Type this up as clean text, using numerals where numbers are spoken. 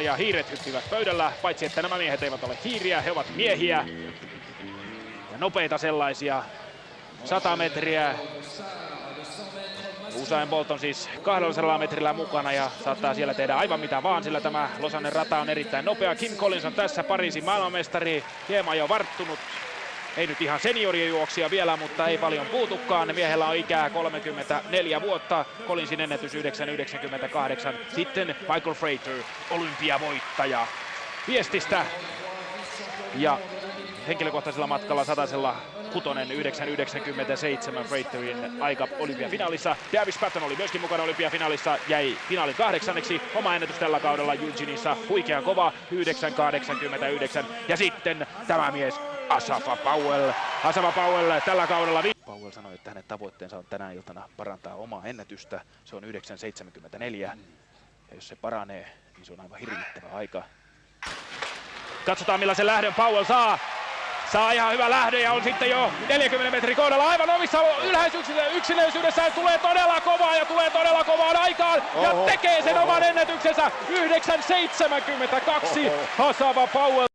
Ja hiiret hyppivät pöydällä, paitsi että nämä miehet eivät ole hiiriä, he ovat miehiä. Ja nopeita sellaisia. 100 metriä. Usain Bolt on siis 200 metrillä mukana ja saattaa siellä tehdä aivan mitä vaan, sillä tämä Lausannen rata on erittäin nopea. Kim Collins on tässä, Pariisin maailmanmestari, hieman jo varttunut. Ei nyt ihan seniorijuoksija vielä, mutta ei paljon puutukaan. Miehellä on ikää 34 vuotta. Collinsin ennätys 9.98. Sitten Michael Frater, olympiavoittaja viestistä. Ja henkilökohtaisella matkalla satasella kutonen 9.97 Fraterin aika olympiafinaalissa. Davis Patton oli myöskin mukana olympiafinaalissa, jäi finaalin 8. Oma ennätys tällä kaudella Eugeneissa, huikea kova 9.89. Ja sitten tämä mies Asafa Powell. Asafa Powell tällä kaudella. Powell sanoi, että hänen tavoitteensa on tänä iltana parantaa omaa ennätystä. Se on 9.74. Ja jos se paranee, niin se on aivan hirvittävä aika. Katsotaan millaisen lähdön Powell saa. Saa ihan hyvä lähdö ja on sitten jo 40 metrin kohdalla aivan omissa yksinäisyydessään. Tulee todella kovaa ja tulee todella kovaan aikaan ja tekee sen oman ennätyksensä 9.72. Asafa Powell.